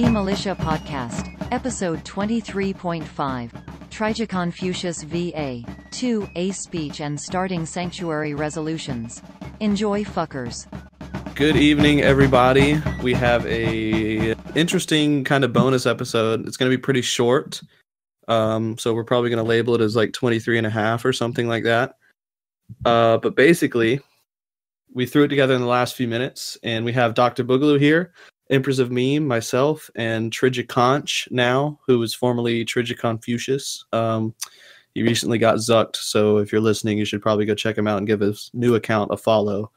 eMilitia Podcast, Episode 23.5, Trijiconfucious VA, 2, A Speech and Starting Sanctuary Resolutions. Enjoy, fuckers. Good evening, everybody. We have a interesting kind of bonus episode. It's going to be pretty short, so we're probably going to label it as like 23 and a half or something like that. But basically, we threw it together in the last few minutes, and we have Dr. Boogaloo here, Empress of Meme, myself, and Trijiconch now, who was formerly Trijiconfucious. He recently got zucked, so if you're listening, you should probably go check him out and give his new account a follow.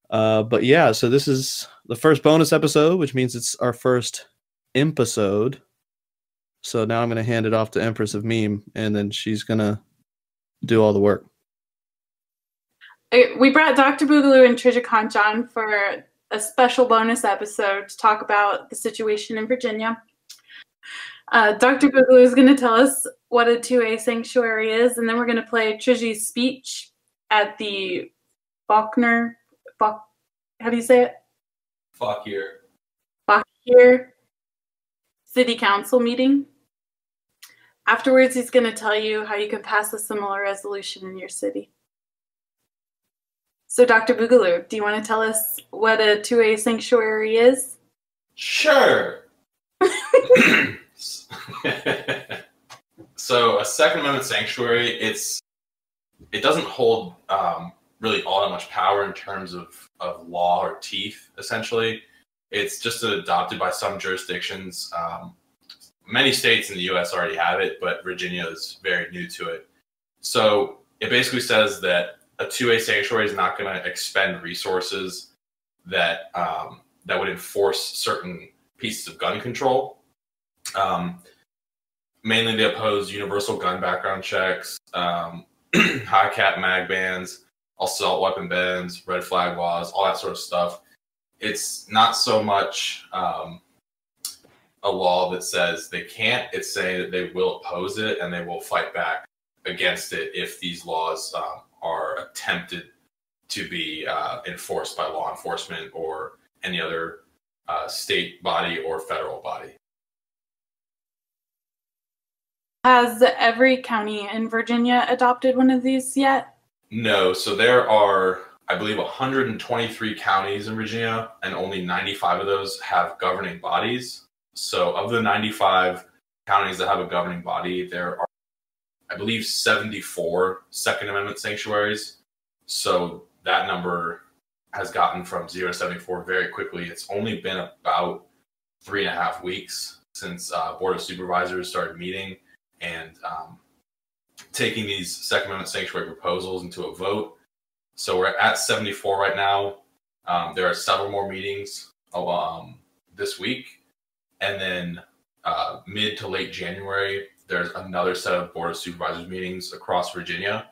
But yeah, so this is the first bonus episode, which means it's our first episode. So now I'm going to hand it off to Empress of Meme, and then she's going to do all the work. We brought Dr. Boogaloo and Trijiconch on for a special bonus episode to talk about the situation in Virginia. Dr. Boogaloo is going to tell us what a 2A sanctuary is, and then we're going to play Triji's speech at the Faulkner. How do you say it? Faulkner City Council meeting. Afterwards, he's going to tell you how you can pass a similar resolution in your city. So, Dr. Boogaloo, do you want to tell us what a 2A sanctuary is? Sure. So, a Second Amendment sanctuary, it doesn't hold really all that much power in terms of law or teeth, essentially. It's just adopted by some jurisdictions. Many states in the U.S. already have it, but Virginia is very new to it. So it basically says that a 2A sanctuary is not going to expend resources that would enforce certain pieces of gun control. Mainly they oppose universal gun background checks, high cap mag bans, assault weapon bans, red flag laws, all that sort of stuff. It's not so much a law that says they can't. It's saying that they will oppose it and they will fight back against it if these laws are attempted to be enforced by law enforcement or any other state body or federal body. Has every county in Virginia adopted one of these yet? No, so there are, I believe, 123 counties in Virginia, and only 95 of those have governing bodies. So of the 95 counties that have a governing body, there are, I believe, 74 Second Amendment sanctuaries. So that number has gotten from 0 to 74 very quickly. It's only been about 3.5 weeks since Board of Supervisors started meeting and taking these Second Amendment sanctuary proposals into a vote. So we're at 74 right now. There are several more meetings this week. And then mid to late January, there's another set of Board of Supervisors meetings across Virginia.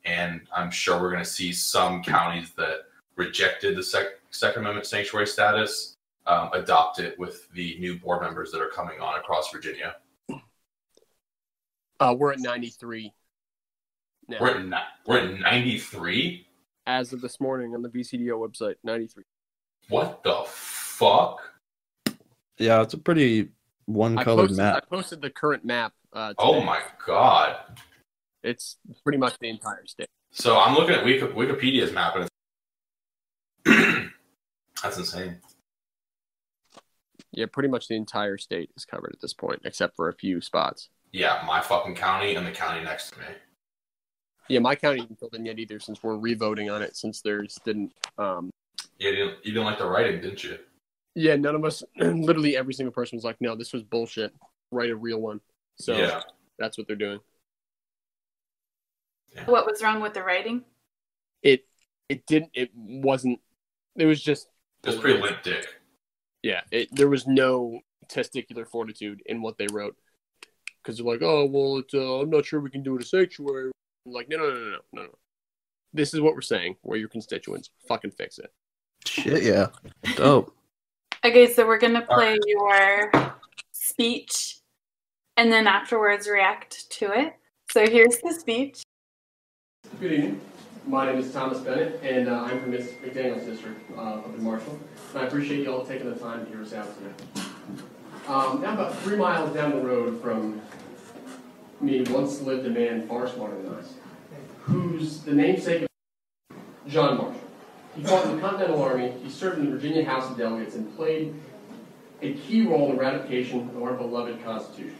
And I'm sure we're going to see some counties that rejected the Second Amendment sanctuary status adopt it with the new board members that are coming on across Virginia. We're at 93 now. We're at 93? As of this morning on the VCDO website, 93. What the fuck? Yeah, it's a pretty one-colored map. I posted the current map today. Oh my god. It's pretty much the entire state. So I'm looking at Wikipedia's map, and it's that's insane. Yeah, pretty much the entire state is covered at this point, except for a few spots. Yeah, my fucking county and the county next to me. Yeah, my county isn't filled in yet either, since we're re-voting on it, since theirs didn't... Yeah, you didn't like the writing, didn't you? Yeah, none of us, literally every single person was like, no, this was bullshit. Write a real one. So yeah. That's what they're doing. Yeah. What was wrong with the writing? It was just... It was pretty limp dick. Yeah, there was no testicular fortitude in what they wrote. Because they're like, oh, well, I'm not sure we can do it a sanctuary. I'm like, no. This is what we're saying. We're your constituents. Fucking fix it. Shit, yeah. Dope. Okay, so we're going to play your speech and then afterwards react to it. So here's the speech. Good evening. My name is Thomas Bennett, and I'm from McDaniels District up in Marshall. And I appreciate you all taking the time to hear us out today. Now about 3 miles down the road from me once lived a man far smarter than us, who's the namesake of John Marshall. He fought in the Continental Army, he served in the Virginia House of Delegates, and played a key role in the ratification of our beloved Constitution.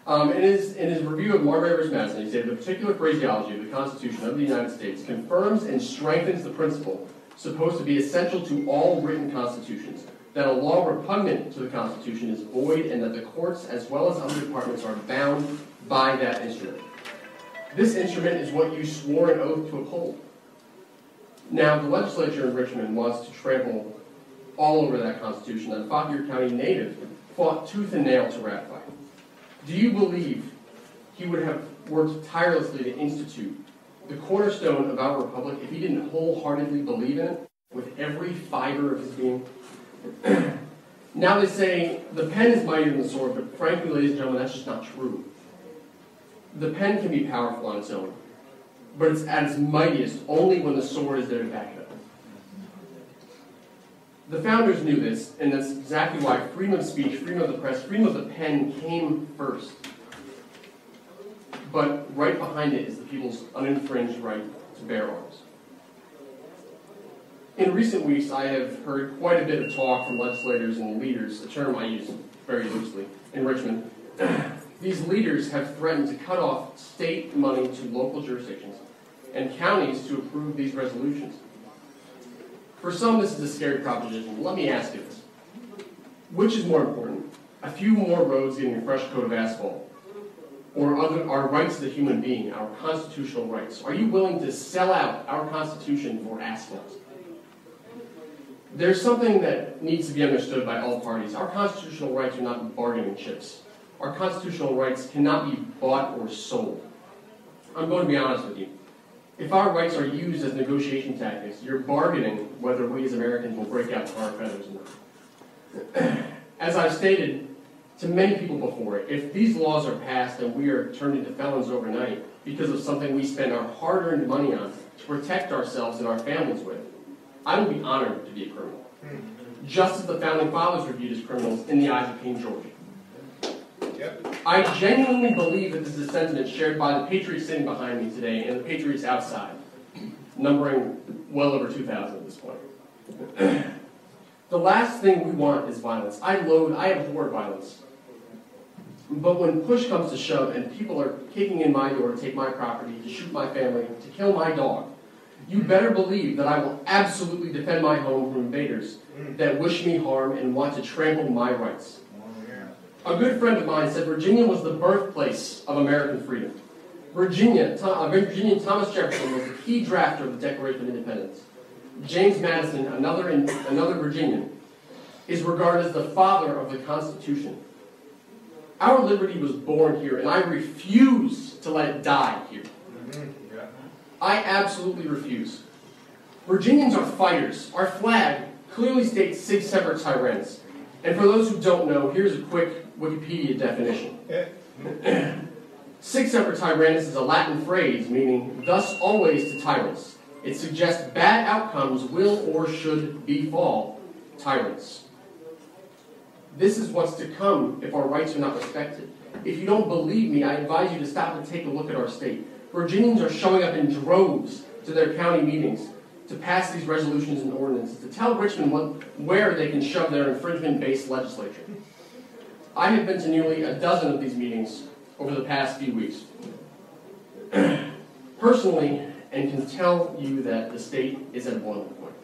In his review of Marbury v. Madison, he said, the particular phraseology of the Constitution of the United States confirms and strengthens the principle supposed to be essential to all written constitutions, that a law repugnant to the Constitution is void and that the courts as well as other departments are bound by that instrument. This instrument is what you swore an oath to uphold. Now, the legislature in Richmond wants to trample all over that Constitution that a Fauquier County native fought tooth and nail to ratify. Do you believe he would have worked tirelessly to institute the cornerstone of our republic if he didn't wholeheartedly believe in it with every fiber of his being? Now they say the pen is mightier than the sword, but frankly, ladies and gentlemen, that's just not true. The pen can be powerful on its own, but it's at its mightiest only when the sword is there to back it up. The founders knew this, and that's exactly why freedom of speech, freedom of the press, freedom of the pen came first. But right behind it is the people's uninfringed right to bear arms. In recent weeks, I have heard quite a bit of talk from legislators and leaders, a term I use very loosely, in Richmond. These leaders have threatened to cut off state money to local jurisdictions and counties to approve these resolutions. For some, this is a scary proposition. Let me ask you this. Which is more important? A few more roads getting a fresh coat of asphalt, or our rights as a human being, our constitutional rights? Are you willing to sell out our Constitution for asphalt? There's something that needs to be understood by all parties. Our constitutional rights are not bargaining chips. Our constitutional rights cannot be bought or sold. I'm going to be honest with you. If our rights are used as negotiation tactics, you're bargaining whether we as Americans will break out our feathers or not. As I've stated to many people before, if these laws are passed and we are turned into felons overnight because of something we spend our hard-earned money on to protect ourselves and our families with, I would be honored to be a criminal, just as the Founding Fathers were viewed as criminals in the eyes of King George. I genuinely believe that this is a sentiment shared by the patriots sitting behind me today and the patriots outside, numbering well over 2,000 at this point. The last thing we want is violence. I abhor violence. But when push comes to shove and people are kicking in my door to take my property, to shoot my family, to kill my dog, you better believe that I will absolutely defend my home from invaders that wish me harm and want to trample my rights. A good friend of mine said Virginia was the birthplace of American freedom. Virginia, Thomas Jefferson was the key drafter of the Declaration of Independence. James Madison, another Virginian, is regarded as the father of the Constitution. Our liberty was born here, and I refuse to let it die here. I absolutely refuse. Virginians are fighters. Our flag clearly states "Sig Semper Tyrannis." And for those who don't know, here's a quick Wikipedia definition. Sig Semper Tyrannis is a Latin phrase meaning "thus always to tyrants." It suggests bad outcomes will or should befall tyrants. This is what's to come if our rights are not respected. If you don't believe me, I advise you to stop and take a look at our state. Virginians are showing up in droves to their county meetings to pass these resolutions and ordinances, to tell Richmond where they can shove their infringement-based legislature. I have been to nearly a dozen of these meetings over the past few weeks. Personally, and can tell you that the state is at a boiling point.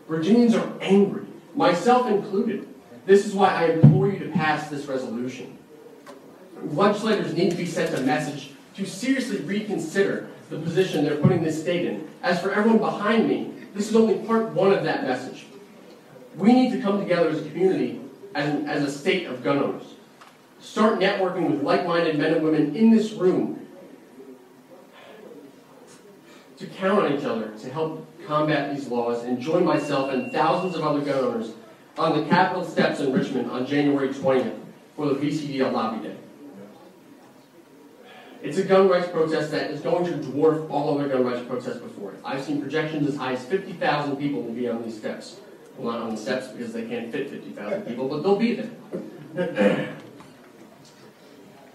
Virginians are angry, myself included. This is why I implore you to pass this resolution. Legislators need to be sent a message to seriously reconsider the position they're putting this state in. As for everyone behind me, this is only part one of that message. We need to come together as a community, as a state of gun owners. Start networking with like-minded men and women in this room to count on each other to help combat these laws, and join myself and thousands of other gun owners on the Capitol steps in Richmond on January 20th for the VCDL Lobby Day. It's a gun rights protest that is going to dwarf all other gun rights protests before it. I've seen projections as high as 50,000 people will be on these steps. Well, not on the steps because they can't fit 50,000 people, but they'll be there.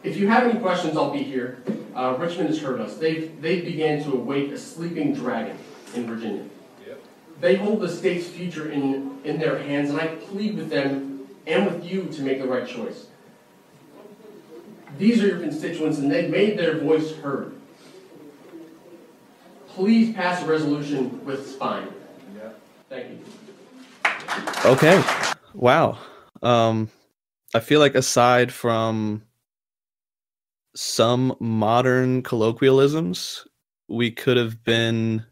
If you have any questions, I'll be here. Richmond has heard us. They began to awake a sleeping dragon in Virginia. Yep. They hold the state's future in their hands, and I plead with them and with you to make the right choice. These are your constituents, and they've made their voice heard. Please pass a resolution with spine. Yeah. Thank you. Okay. Wow. I feel like aside from some modern colloquialisms, we could have been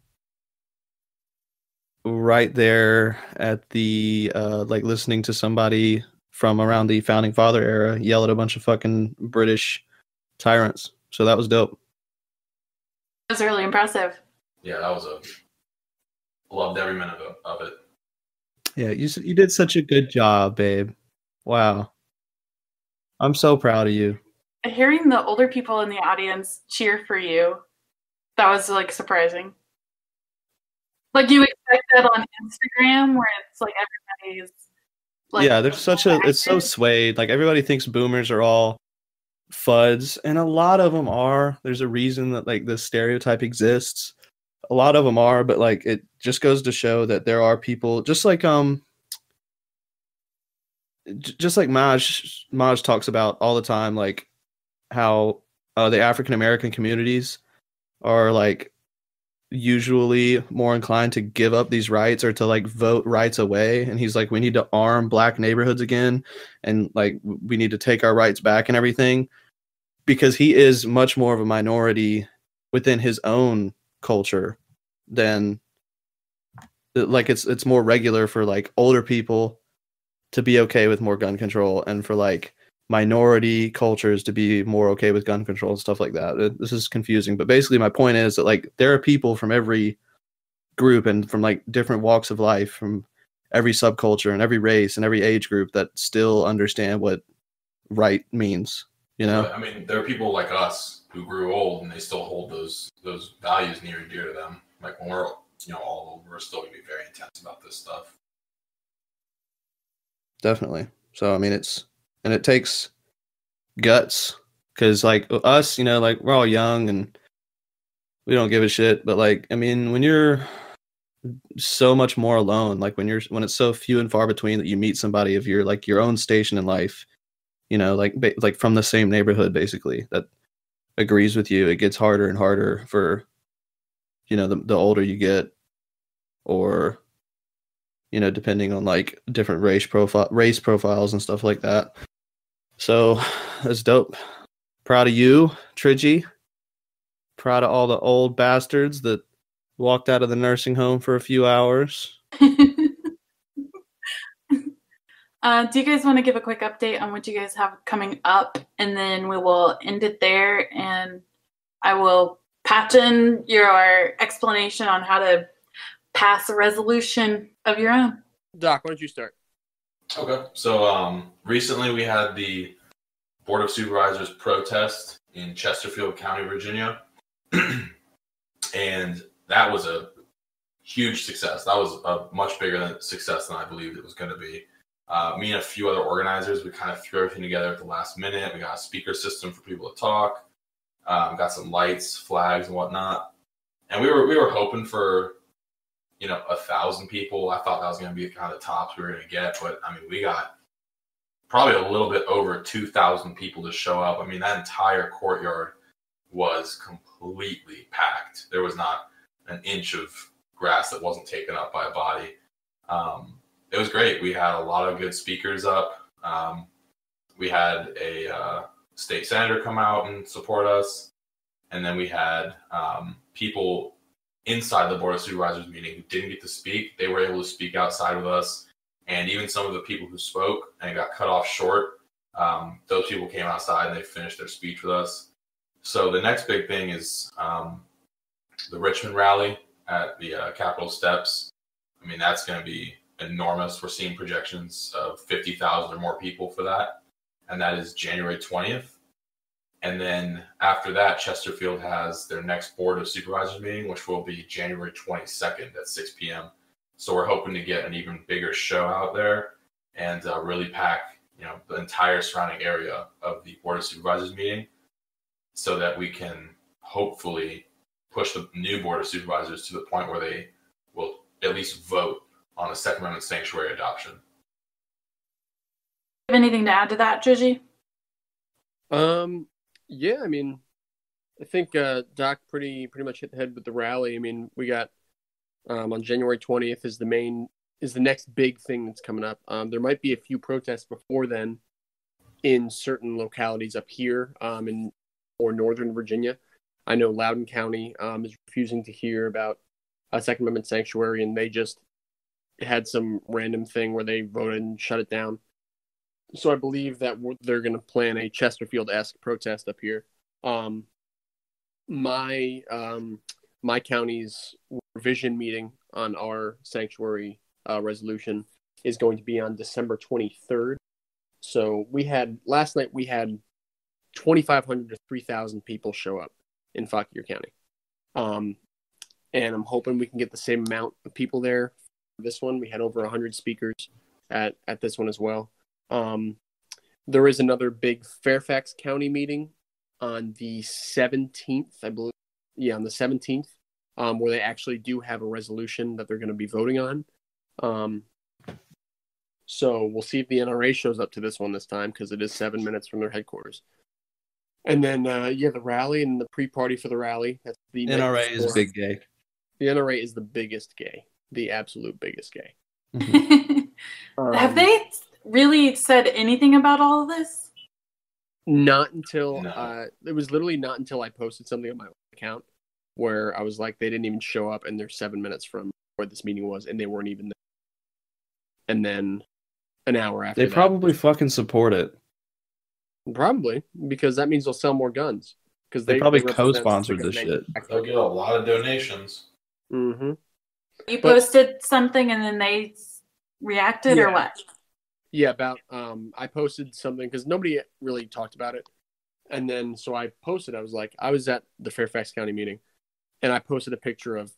right there at the like listening to somebody from around the founding father era yell at a bunch of fucking British tyrants. So that was dope. That was really impressive. Yeah, that was loved every minute of it. Yeah, you did such a good job, babe. Wow. I'm so proud of you. Hearing the older people in the audience cheer for you, that was like surprising. Like you expect that on Instagram where it's like everybody's like, yeah, there's it's so swayed. Like everybody thinks boomers are all fuds, and a lot of them are. There's a reason that like this stereotype exists. A lot of them are, but like it just goes to show that there are people just like Maj talks about all the time, like how the African American communities are like usually more inclined to give up these rights or to like vote rights away, and he's like, we need to arm black neighborhoods again, and like we need to take our rights back and everything, because he is much more of a minority within his own culture than like it's more regular for like older people to be okay with more gun control and for like minority cultures to be more okay with gun control and stuff like that. This is confusing, but basically my point is that like there are people from every group and from like different walks of life, from every subculture and every race and every age group that still understand what right means, you know? But, I mean, there are people like us who grew old and they still hold those values near and dear to them. Like when we're all old, we're still gonna be very intense about this stuff. Definitely. So I mean it takes guts, because like us, like we're all young and we don't give a shit, but like I mean when you're so much more alone, like when it's so few and far between that you meet somebody of your like your own station in life, like from the same neighborhood basically, that agrees with you, it gets harder and harder for the older you get, or depending on like different race profiles and stuff like that. So that's dope. Proud of you, Trigi. Proud of all the old bastards that walked out of the nursing home for a few hours. Do you guys want to give a quick update on what you guys have coming up? And then we will end it there, and I will patch in your explanation on how to pass a resolution of your own. Doc, why don't you start? Okay. So recently we had the Board of Supervisors protest in Chesterfield County, Virginia. And that was a huge success. That was a much bigger success than I believed it was going to be. Me and a few other organizers, we kind of threw everything together at the last minute. We got a speaker system for people to talk. Got some lights, flags, and whatnot. And we were hoping for 1,000 people. I thought that was going to be kind of the tops we were going to get, but I mean, we got probably a little bit over 2,000 people to show up. I mean, that entire courtyard was completely packed. There was not an inch of grass that wasn't taken up by a body. It was great. We had a lot of good speakers up. We had a state senator come out and support us. And then we had people inside the Board of Supervisors meeting who didn't get to speak. They were able to speak outside with us. And even some of the people who spoke and got cut off short, those people came outside and they finished their speech with us. So the next big thing is the Richmond rally at the Capitol steps. I mean, that's going to be enormous. We're seeing projections of 50,000 or more people for that. And that is January 20th. And then after that, Chesterfield has their next Board of Supervisors meeting, which will be January 22nd at 6 p.m. So we're hoping to get an even bigger show out there and really pack, the entire surrounding area of the Board of Supervisors meeting, so that we can hopefully push the new Board of Supervisors to the point where they will at least vote on a Second Amendment sanctuary adoption. Have anything to add to that, Triji? Yeah, I mean, I think Doc pretty much hit the head with the rally. I mean, we got on January 20th is the next big thing that's coming up. There might be a few protests before then in certain localities up here or Northern Virginia. I know Loudoun County is refusing to hear about a Second Amendment sanctuary, and they just had some random thing where they voted and shut it down. So I believe that they're going to plan a Chesterfield-esque protest up here. My county's revision meeting on our sanctuary resolution is going to be on December 23rd. So last night we had 2,500 to 3,000 people show up in Fauquier County. And I'm hoping we can get the same amount of people there for this one. We had over 100 speakers at this one as well. There is another big Fairfax County meeting on the 17th, I believe. Yeah, on the 17th, where they actually do have a resolution that they're going to be voting on. So we'll see if the NRA shows up to this one this time, because it is 7 minutes from their headquarters. And then, the rally and the pre-party for the rally. That's the NRA is big gay. The NRA is the biggest gay, the absolute biggest gay. Have they really said anything about all of this? Not until it was literally not until I posted something on my account where I was like, they didn't even show up, and they're 7 minutes from where this meeting was, and they weren't even there. And then an hour after, they probably fucking support it. Probably, because that means they'll sell more guns. Because they probably co-sponsored this shit. They'll get a lot of donations. Mm-hmm. You posted something and then they reacted, or what? Yeah, about I posted something because nobody really talked about it, and then so I posted. I was like, I was at the Fairfax County meeting, and I posted a picture of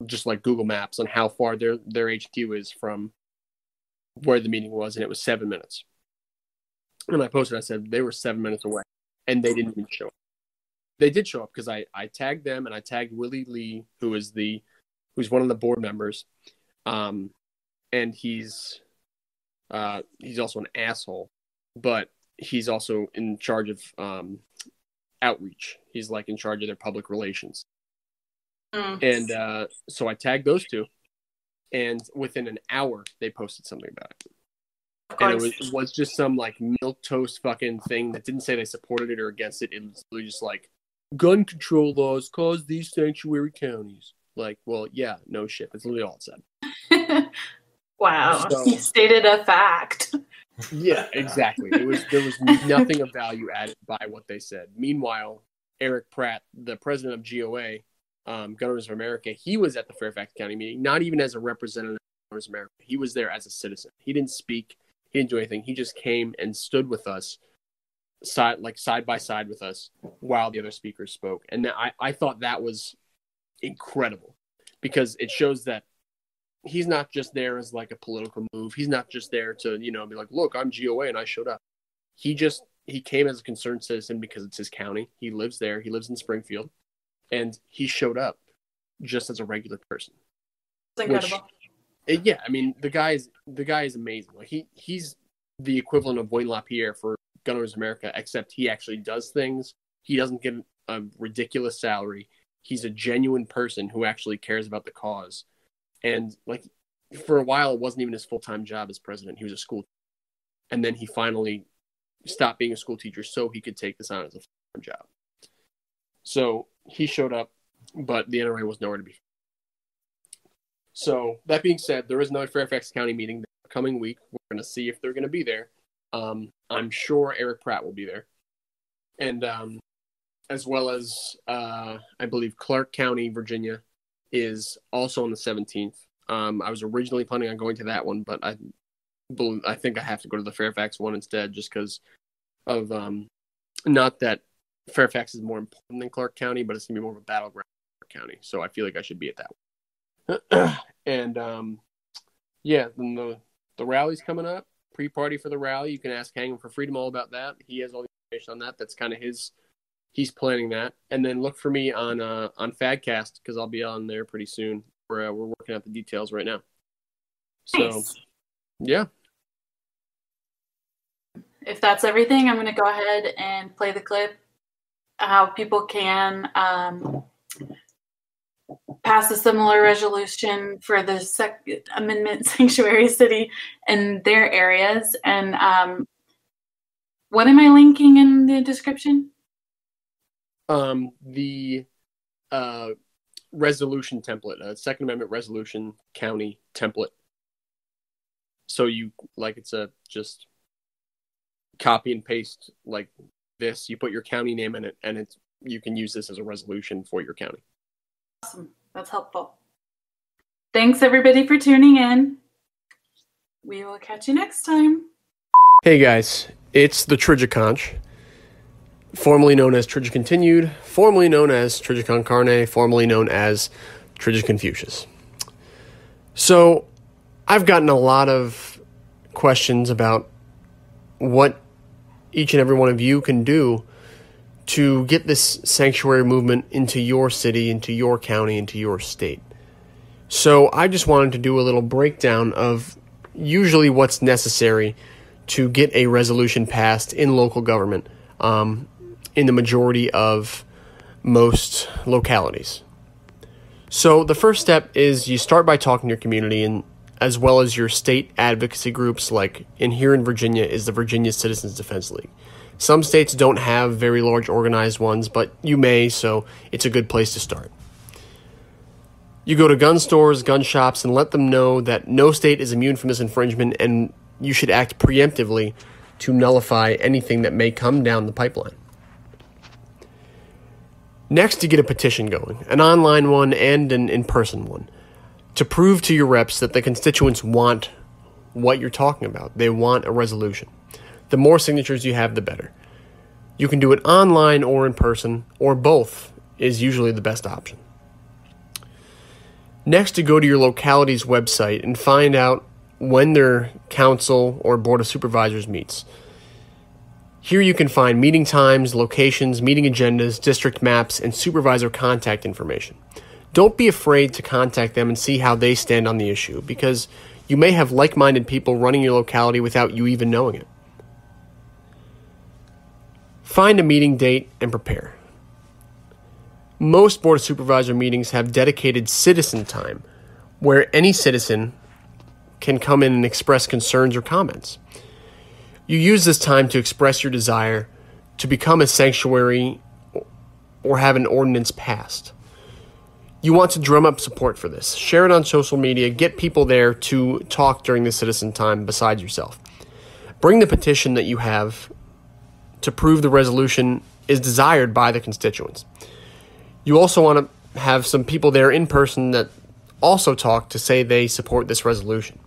just like Google Maps on how far their HQ is from where the meeting was, and it was 7 minutes. And I posted, I said they were 7 minutes away, and they didn't even show up. They did show up because I tagged them, and I tagged Willie Lee, who's one of the board members, and he's also an asshole, but he's also in charge of outreach. He's like in charge of their public relations. And so I tagged those two, and within an hour they posted something about it. And it was just some like milquetoast fucking thing that didn't say they supported it or against it. It was literally just like, gun control laws cause these sanctuary counties. Like, well, yeah, no shit. That's literally all it said. Wow, you stated a fact. Yeah, exactly. There was nothing of value added by what they said. Meanwhile, Eric Pratt, the president of GOA, Governors of America, he was at the Fairfax County meeting, not even as a representative of Governors of America. He was there as a citizen. He didn't speak. He didn't do anything. He just came and stood with us, side by side with us, while the other speakers spoke. And I thought that was incredible, because it shows that he's not just there as like a political move. He's not just there to, be like, look, I'm GOA and I showed up. He came as a concerned citizen because it's his county. He lives there. He lives in Springfield, and he showed up just as a regular person. It's incredible. Yeah, I mean, the guy is amazing. Like he's the equivalent of Wayne LaPierre for Governors of America, except he actually does things. He doesn't get a ridiculous salary. He's a genuine person who actually cares about the cause. And like for a while, it wasn't even his full-time job as president. He was a school teacher. And then he finally stopped being a school teacher so he could take this on as a full-time job. So he showed up, but the NRA was nowhere to be found. So that being said, there is another Fairfax County meeting the coming week. We're going to see if they're going to be there. I'm sure Eric Pratt will be there. And as well as, I believe, Clark County, Virginia, is also on the 17th. I was originally planning on going to that one, but I think I have to go to the Fairfax one instead, just because of not that Fairfax is more important than Clark County, but it's going to be more of a battleground for Clark County. So I feel like I should be at that one. And then the rally's coming up. pre-party for the rally. You can ask Hangman for Freedom all about that. He has all the information on that. That's kind of he's planning that. And then look for me on Fadcast, because I'll be on there pretty soon. We're working out the details right now. So, Nice. Yeah. If that's everything, I'm going to go ahead and play the clip, how people can pass a similar resolution for the Second Amendment sanctuary city in their areas. And what am I linking in the description? The resolution template, Second Amendment resolution county template. So it's a just copy and paste like this. You put your county name in it, and you can use this as a resolution for your county. Awesome. That's helpful. Thanks, everybody, for tuning in. We will catch you next time. Hey, guys. It's the Trijiconch, formerly known as Trijicontinued, formerly known as Trijicon Carne, formerly known as Trijiconfucious. So, I've gotten a lot of questions about what each and every one of you can do to get this sanctuary movement into your city, into your county, into your state. So I just wanted to do a little breakdown of usually what's necessary to get a resolution passed in local government in the majority of most localities. So the first step is you start by talking to your community, and as well as your state advocacy groups, like here in Virginia is the Virginia Citizens Defense League. Some states don't have very large organized ones, but you may, so it's a good place to start. You go to gun stores, gun shops, and let them know that no state is immune from this infringement, and you should act preemptively to nullify anything that may come down the pipeline. Next, you get a petition going, an online one and an in-person one, to prove to your reps that the constituents want what you're talking about. They want a resolution. The more signatures you have, the better. You can do it online or in person, or both is usually the best option. Next, you go to your locality's website and find out when their council or board of supervisors meets. Here you can find meeting times, locations, meeting agendas, district maps, and supervisor contact information. Don't be afraid to contact them and see how they stand on the issue, because you may have like-minded people running your locality without you even knowing it. Find a meeting date and prepare. Most Board of Supervisor meetings have dedicated citizen time, where any citizen can come in and express concerns or comments. You use this time to express your desire to become a sanctuary or have an ordinance passed. You want to drum up support for this. Share it on social media. Get people there to talk during the citizen time besides yourself. Bring the petition that you have to prove the resolution is desired by the constituents. You also want to have some people there in person that also talk to say they support this resolution.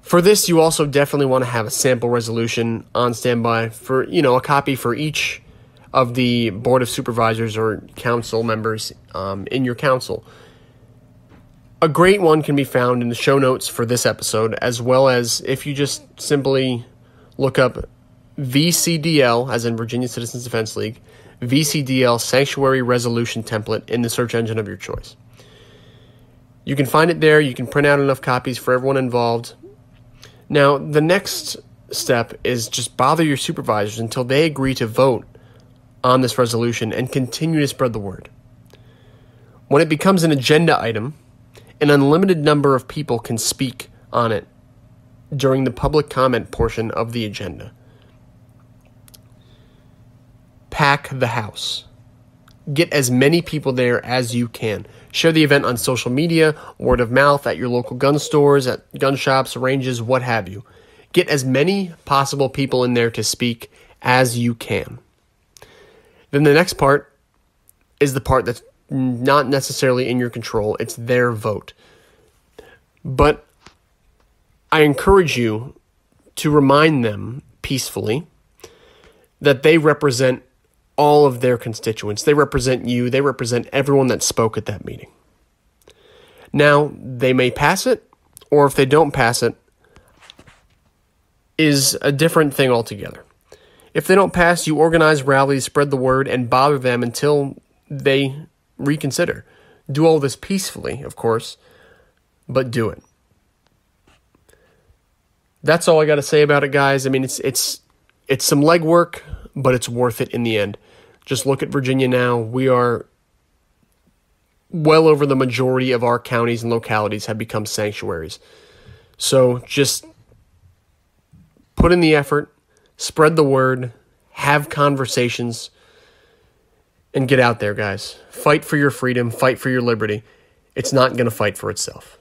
For this, you also definitely want to have a sample resolution on standby for, a copy for each of the Board of Supervisors or council members in your council. A great one can be found in the show notes for this episode, as well as if you just simply look up VCDL, as in Virginia Citizens Defense League, VCDL Sanctuary Resolution Template in the search engine of your choice. You can find it there. You can print out enough copies for everyone involved. Now, the next step is just bother your supervisors until they agree to vote on this resolution and continue to spread the word. When it becomes an agenda item, an unlimited number of people can speak on it during the public comment portion of the agenda. Pack the house. Get as many people there as you can. Share the event on social media, word of mouth, at your local gun stores, at gun shops, ranges, what have you. Get as many possible people in there to speak as you can. Then the next part is the part that's not necessarily in your control. It's their vote. But I encourage you to remind them peacefully that they represent all of their constituents. They represent you. They represent everyone that spoke at that meeting. Now, they may pass it, or if they don't pass it, is a different thing altogether. If they don't pass, you organize rallies, spread the word, and bother them until they reconsider. Do all this peacefully, of course, but do it. That's all I got to say about it, guys. I mean, it's some legwork, but it's worth it in the end. Just look at Virginia now. We are well over the majority of our counties and localities have become sanctuaries. So just put in the effort, spread the word, have conversations, and get out there, guys. Fight for your freedom, fight for your liberty. It's not going to fight for itself.